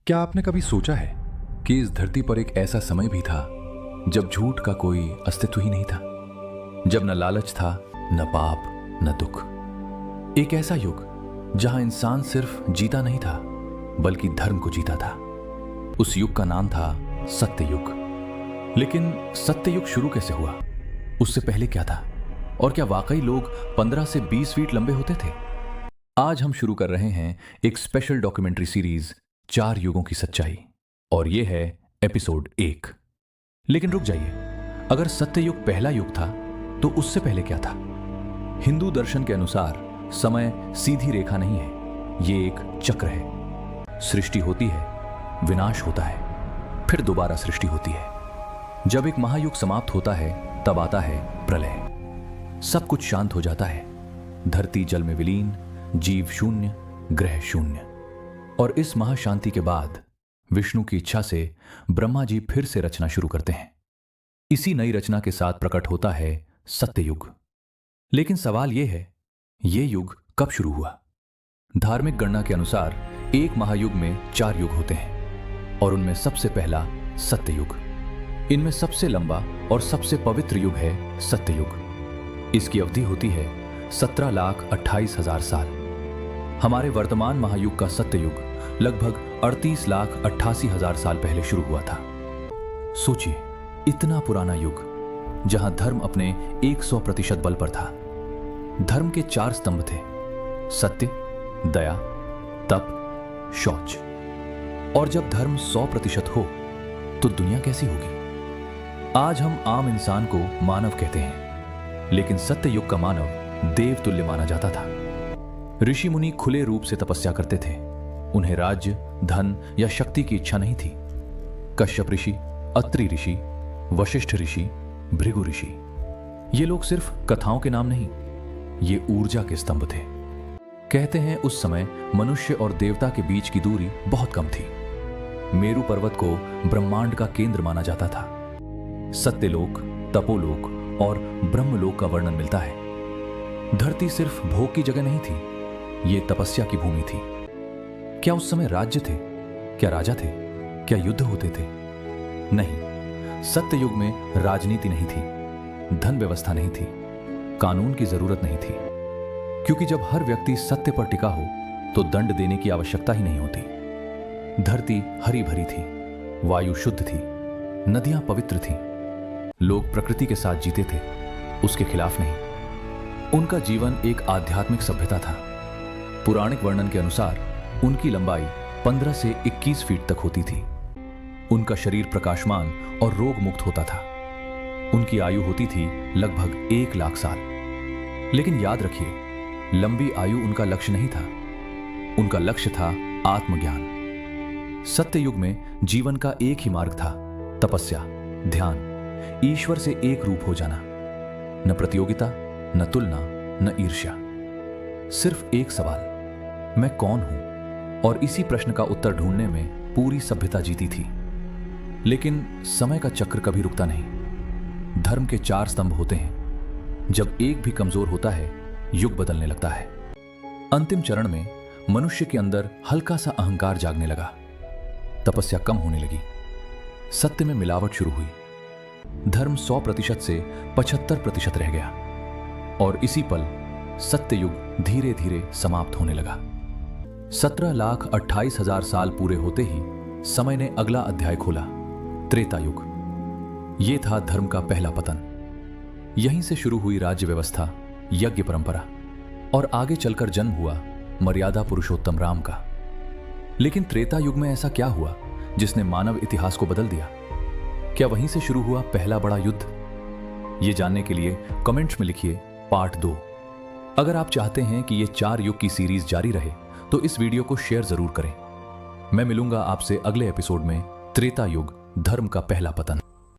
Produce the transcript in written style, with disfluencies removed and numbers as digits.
क्या आपने कभी सोचा है कि इस धरती पर एक ऐसा समय भी था जब झूठ का कोई अस्तित्व ही नहीं था, जब न लालच था, न पाप, न दुख। एक ऐसा युग जहां इंसान सिर्फ जीता नहीं था बल्कि धर्म को जीता था। उस युग का नाम था सत्य युग। लेकिन सत्य युग शुरू कैसे हुआ? उससे पहले क्या था? और क्या वाकई लोग 15 से 20 फीट लंबे होते थे? आज हम शुरू कर रहे हैं एक स्पेशल डॉक्यूमेंट्री सीरीज 4 युगों की सच्चाई, और यह है एपिसोड 1। लेकिन रुक जाइए, अगर सत्य युग पहला युग था तो उससे पहले क्या था? हिंदू दर्शन के अनुसार समय सीधी रेखा नहीं है, ये एक चक्र है। सृष्टि होती है, विनाश होता है, फिर दोबारा सृष्टि होती है। जब एक महायुग समाप्त होता है तब आता है प्रलय। सब कुछ शांत हो जाता है, धरती जल में विलीन, जीव शून्य, ग्रह शून्य। और इस महाशांति के बाद विष्णु की इच्छा से ब्रह्मा जी फिर से रचना शुरू करते हैं। इसी नई रचना के साथ प्रकट होता है सत्य युग। लेकिन सवाल यह है, यह युग कब शुरू हुआ? धार्मिक गणना के अनुसार एक महायुग में 4 युग होते हैं, और उनमें सबसे पहला सत्य युग। इनमें सबसे लंबा और सबसे पवित्र युग है सत्य युग। इसकी अवधि होती है 17,28,000 साल। हमारे वर्तमान महायुग का सत्य युग लगभग 38,88,000 साल पहले शुरू हुआ था। सोचिए, इतना पुराना युग जहां धर्म अपने 100% बल पर था। धर्म के 4 स्तंभ थे: सत्य, दया, तप, शौच। और जब धर्म 100% हो तो दुनिया कैसी होगी? आज हम आम इंसान को मानव कहते हैं, लेकिन सत्य युग का मानव देव तुल्य माना जाता था। ऋषि मुनि खुले रूप से तपस्या करते थे। उन्हें राज्य, धन या शक्ति की इच्छा नहीं थी। कश्यप ऋषि, अत्रि ऋषि, वशिष्ठ ऋषि, भृगु ऋषि, ये लोग सिर्फ कथाओं के नाम नहीं, ये ऊर्जा के स्तंभ थे। कहते हैं उस समय मनुष्य और देवता के बीच की दूरी बहुत कम थी। मेरु पर्वत को ब्रह्मांड का केंद्र माना जाता था। सत्यलोक, तपोलोक और ब्रह्मलोक का वर्णन मिलता है। धरती सिर्फ भोग की जगह नहीं थी, ये तपस्या की भूमि थी। क्या उस समय राज्य थे? क्या राजा थे? क्या युद्ध होते थे? नहीं, सत्य युग में राजनीति नहीं थी, धन व्यवस्था नहीं थी, कानून की जरूरत नहीं थी। क्योंकि जब हर व्यक्ति सत्य पर टिका हो तो दंड देने की आवश्यकता ही नहीं होती। धरती हरी भरी थी, वायु शुद्ध थी, नदियां पवित्र थीं। लोग प्रकृति के साथ जीते थे, उसके खिलाफ नहीं। उनका जीवन एक आध्यात्मिक सभ्यता था। पुराणिक वर्णन के अनुसार उनकी लंबाई 15 से 21 फीट तक होती थी। उनका शरीर प्रकाशमान और रोग मुक्त होता था। उनकी आयु होती थी लगभग 1 लाख साल। लेकिन याद रखिए, लंबी आयु उनका लक्ष्य नहीं था। उनका लक्ष्य था आत्मज्ञान। सत्य युग में जीवन का एक ही मार्ग था: तपस्या, ध्यान, ईश्वर से एक रूप हो जाना। न प्रतियोगिता, न तुलना, न ईर्ष्या। सिर्फ एक सवाल, मैं कौन हूं? और इसी प्रश्न का उत्तर ढूंढने में पूरी सभ्यता जीती थी। लेकिन समय का चक्र कभी रुकता नहीं। धर्म के 4 स्तंभ होते हैं। जब एक भी कमजोर होता है, युग बदलने लगता है। अंतिम चरण में मनुष्य के अंदर हल्का सा अहंकार जागने लगा। तपस्या कम होने लगी। सत्य में मिलावट शुरू हुई। धर्म 100% से 75% रह गया। और इसी पल सत्य युग धीरे धीरे समाप्त होने लगा। 17,28,000 साल पूरे होते ही समय ने अगला अध्याय खोला: त्रेता युग। यह था धर्म का पहला पतन। यहीं से शुरू हुई राज्य व्यवस्था, यज्ञ परंपरा, और आगे चलकर जन्म हुआ मर्यादा पुरुषोत्तम राम का। लेकिन त्रेता युग में ऐसा क्या हुआ जिसने मानव इतिहास को बदल दिया? क्या वहीं से शुरू हुआ पहला बड़ा युद्ध? यह जानने के लिए कमेंट्स में लिखिए पार्ट 2। अगर आप चाहते हैं कि ये 4 युग की सीरीज जारी रहे तो इस वीडियो को शेयर जरूर करें। मैं मिलूंगा आपसे अगले एपिसोड में: त्रेता युग, धर्म का पहला पतन।